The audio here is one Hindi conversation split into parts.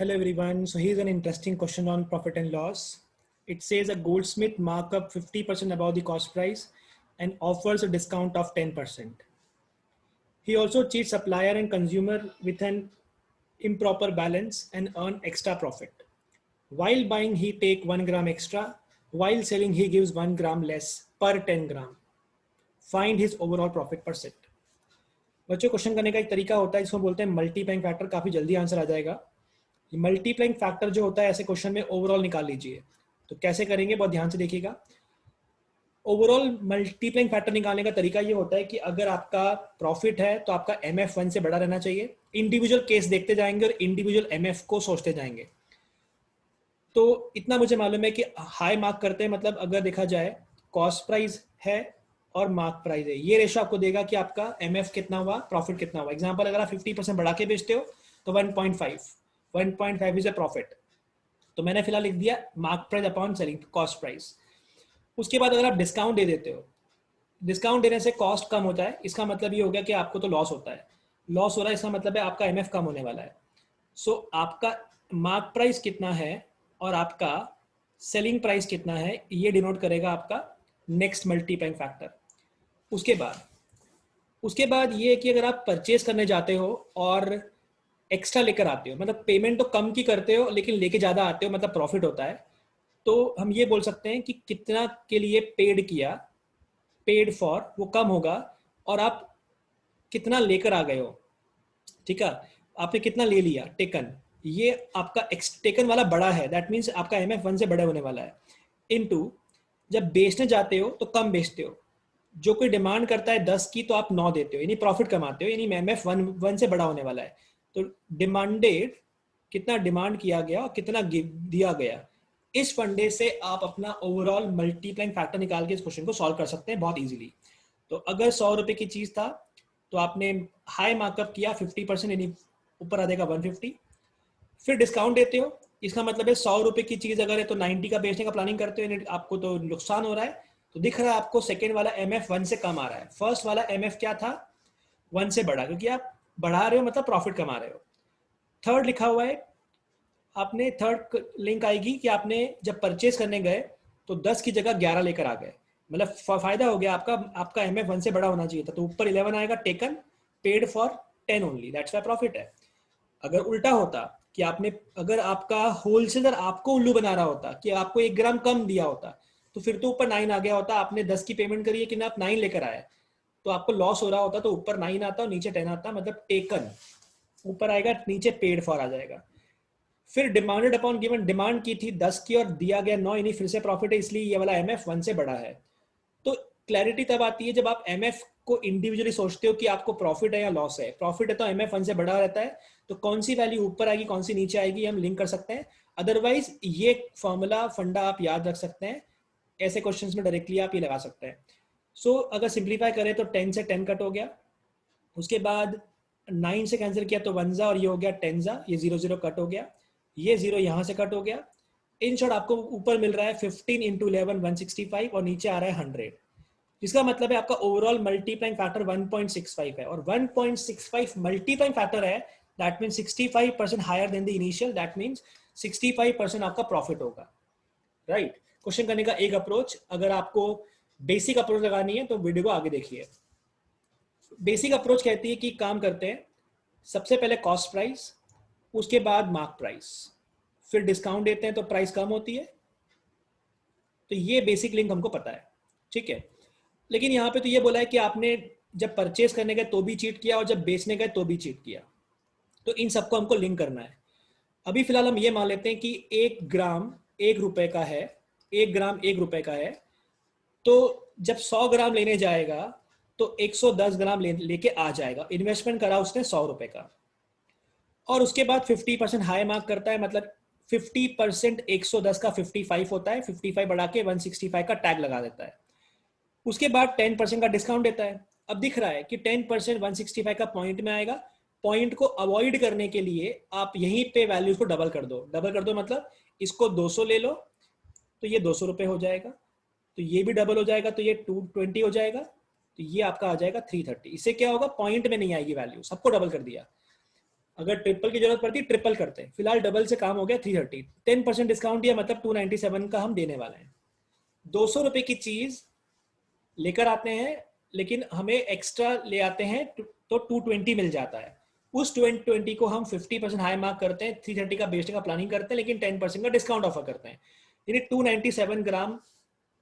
Hello everyone. So here's an interesting question on profit and loss. It says a goldsmith mark up 50% above the cost price and offers a discount of 10%. He also cheats supplier and consumer with an improper balance and earn extra profit. While buying, he take 1 gram extra. While selling, he gives 1 gram less per 10 gram. Find his overall profit %. बच्चों क्वेश्चन करने का एक तरीका होता है जिसको बोलते हैं मल्टीप्लाइंग फैक्टर. काफी जल्दी आंसर आ जाएगा. मल्टीप्लाइंग फैक्टर जो होता है ऐसे क्वेश्चन में ओवरऑल निकाल लीजिए. तो कैसे करेंगे बहुत ध्यान से देखिएगा. ओवरऑल मल्टीप्लाइंग फैक्टर निकालने का तरीका ये होता है कि अगर आपका प्रॉफिट है तो आपका एमएफ 1 से बड़ा रहना चाहिए. इंडिविजुअल केस देखते जाएंगे और इंडिविजुअल एमएफ को सोचते जाएंगे. तो इतना मुझे मालूम है कि हाई मार्क करते हैं मतलब अगर देखा जाए कॉस्ट प्राइस है और मार्क प्राइस है, ये रेशो आपको देगा कि आपका एमएफ कितना हुआ, प्रॉफिट कितना हुआ. एग्जांपल अगर आप 50% बढ़ा के बेचते हो तो 1.5 इज अ प्रॉफिट. तो मैंने फिलहाल लिख दिया mark price upon selling cost price. उसके बाद अगर आप डिस्काउंट दे देते हो, डिस्काउंट देने से कॉस्ट कम होता है, इसका मतलब ये हो गया कि आपको तो लॉस होता है. लॉस हो रहा है इसका मतलब है आपका एमएफ कम होने वाला है. सो आपका मार्क प्राइस कितना है और आपका सेलिंग प्राइस कितना है ये डिनोट करेगा आपका नेक्स्ट मल्टीप्लाइंग फैक्टर. उसके बाद ये है कि अगर आप परचेज करने जाते हो और एक्स्ट्रा लेकर आते हो, मतलब पेमेंट तो कम की करते हो लेकिन लेके ज़्यादा आते हो, मतलब प्रॉफिट होता है, तो हम ये बोल सकते हैं कि कितना के लिए पेड किया, पेड फॉर वो कम होगा और आप कितना लेकर आ गए हो. ठीक है, आपने कितना ले लिया टेकन, ये आपका टेकन वाला बड़ा है, दैट मीन्स आपका एमएफ 1 से बड़े होने वाला है. इनटू जब बेचने जाते हो तो कम बेचते हो. जो कोई डिमांड करता है 10 की तो आप 9 देते हो, यानी प्रॉफिट कमाते हो, यानी एमएफ 1 से बड़ा होने वाला है. तो डिमांडेड कितना डिमांड किया गया और कितना दिया गया, इस फंडे से आप अपना ओवरऑल मल्टीप्लाइंग फैक्टर निकाल के इस क्वेश्चन को सॉल्व कर सकते हैं बहुत इजीली. तो अगर 100 रुपए की चीज था तो आपने हाई मार्कअप किया 50%, यानी ऊपर आ जाएगा 150. फिर डिस्काउंट देते हो, इसका मतलब है 100 रुपए की चीज अगर है तो 90 का बेचने का प्लानिंग करते हो, आपको तो नुकसान हो रहा है. तो दिख रहा है आपको सेकेंड वाला एमएफ 1 से कम आ रहा है. फर्स्ट वाला एमएफ क्या था, 1 से बड़ा, क्योंकि आप बढ़ा रहे हो मतलब प्रॉफिट कमा रहे हो. थर्ड लिखा हुआ है, आपने थर्ड लिंक आएगी कि आपने जब परचेज करने गए तो 10 की जगह 11 लेकर आ गए, मतलब फायदा हो गया आपका. आपका एमएफ 1 से बड़ा होना चाहिए था, तो ऊपर 11 आएगा, taken paid for 10 only, that's why profit है. अगर उल्टा होता कि आपने, अगर आपका होलसेलर आपको उल्लू बना रहा होता कि आपको 1 ग्राम कम दिया होता, तो फिर तो ऊपर 9 आ गया होता. आपने 10 की पेमेंट करी है कि ना, आप 9 लेकर आए, तो आपको लॉस हो रहा होता, तो ऊपर 9 आता और नीचे 10 आता, मतलब टेकन ऊपर आएगा, नीचे पेड फॉर आ जाएगा. फिर डिमांडेड अपॉन गिवन, डिमांड की थी 10 की और दिया गया 9, यानी फिर से प्रॉफिट है, इसलिए ये वाला एमएफ 1 से बड़ा है. तो क्लैरिटी तब आती है जब आप एमएफ को इंडिविजुअली सोचते हो कि आपको प्रॉफिट है या लॉस है. प्रॉफिट है तो एमएफ 1 से बड़ा रहता है, तो कौन सी वैल्यू ऊपर आएगी कौन सी नीचे आएगी हम लिंक कर सकते हैं. अदरवाइज ये फॉर्मूला फंडा आप याद रख सकते हैं, ऐसे क्वेश्चंस में डायरेक्टली आप ये लगा सकते हैं. सो अगर सिंप्लीफाई करें तो 10 से 10 कट हो गया. उसके बाद 9 से कैंसिल किया तो 1 जा और ये हो गया 10 जा, ये 0 0 कट हो गया, ये 0 यहाँ से कट हो गया. इन शॉर्ट आपको ऊपर मिल रहा है 15 इंटू 11 165 और नीचे आ रहा है 100, जिसका मतलब है आपका ओवरऑल मल्टीप्लाइंग फैक्टर 1.65 है. और 1.65 मल्टीप्लाइंग फैक्टर है, that means 65% higher than the initial, that means 65% आपका प्रॉफिट होगा. राइट. क्वेश्चन करने का एक अप्रोच, अगर आपको बेसिक अप्रोच लगानी है तो वीडियो को आगे देखिए. बेसिक अप्रोच कहती है कि काम करते हैं, सबसे पहले कॉस्ट प्राइस, उसके बाद मार्क प्राइस, फिर डिस्काउंट देते हैं तो प्राइस कम होती है. तो ये बेसिक लिंक हमको पता है, ठीक है. लेकिन यहाँ पे तो ये बोला है कि आपने जब परचेज करने गए तो भी चीट किया और जब बेचने गए तो भी चीट किया, तो इन सबको हमको लिंक करना है. अभी फिलहाल हम ये मान लेते हैं कि 1 ग्राम 1 रुपए का है, 1 ग्राम 1 रुपए का है, तो जब 100 ग्राम लेने जाएगा तो 110 ग्राम लेके आ जाएगा. इन्वेस्टमेंट करा उसने 100 रुपए का, और उसके बाद 50% हाई मार्क करता है, मतलब 50% 110 का 55 होता है, 55 बढ़ा के 165 का टैग लगा देता है. उसके बाद 10% का डिस्काउंट देता है. अब दिख रहा है कि 10% 165 का पॉइंट में आएगा. पॉइंट को अवॉइड करने के लिए आप यहीं पे वैल्यूज को डबल कर दो. डबल कर दो मतलब इसको 200 ले लो तो ये 200 रुपए हो जाएगा, तो ये भी डबल हो जाएगा तो ये 220 हो जाएगा, तो ये आपका आ जाएगा 330. इससे क्या होगा, पॉइंट में नहीं आएगी वैल्यू, सबको डबल कर दिया. अगर ट्रिपल की जरूरत पड़ती ट्रिपल करते हैं, फिलहाल डबल से काम हो गया 330, 10% डिस्काउंट दिया मतलब 297 का हम देने वाले हैं। 200 रुपए की चीज लेकर आते हैं लेकिन हमें एक्स्ट्रा ले आते हैं तो 220 मिल जाता है। उस 220 को हम 50% हाई मार्क करते हैं, 330 का बेचने का प्लानिंग करते हैं लेकिन 10% का डिस्काउंट ऑफर करते हैं। यानी 297 ग्राम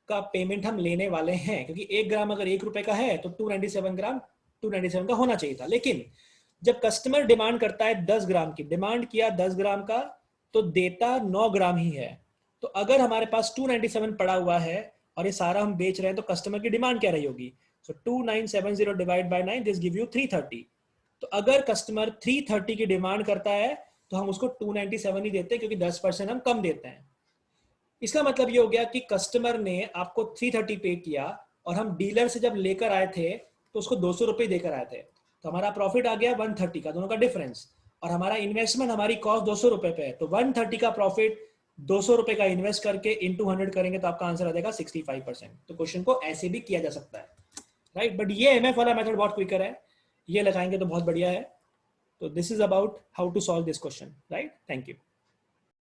का पेमेंट हम लेने वाले हैं, क्योंकि 1 ग्राम अगर 1 रुपए का है तो 297 ग्राम 297 का होना चाहिए था। लेकिन जब कस्टमर डिमांड करता है 10 ग्राम की, डिमांड किया 10 ग्राम का तो देता 9 ग्राम ही है। तो अगर हमारे पास 297 पड़ा हुआ है और ये सारा हम बेच रहे हैं तो कस्टमर की डिमांड क्या रही होगी? सो 2970 divide by 9 this give you 330। तो अगर कस्टमर 330 की डिमांड करता है तो हम उसको 297 ही देते हैं, क्योंकि 10% हम कम देते हैं। इसका मतलब ये हो गया कि कस्टमर ने आपको 330 पे किया और हम डीलर से जब लेकर आए थे तो उसको 200 रुपये देकर आए थे, तो हमारा प्रॉफिट आ गया 130 का, दोनों का डिफरेंस। और हमारा इन्वेस्टमेंट, हमारी कॉस्ट 200 रुपये पे है, तो 130 का प्रॉफिट 200 रुपये का इन्वेस्ट करके इंटू 100 करेंगे तो आपका आंसर आ जाएगा 65%। तो क्वेश्चन को ऐसे भी किया जा सकता है, राइट। बट ये एमएफ वाला मेथड बहुत क्विकर है, ये लगाएंगे तो बहुत बढ़िया है। तो this is about how to solve this question, right. Thank you.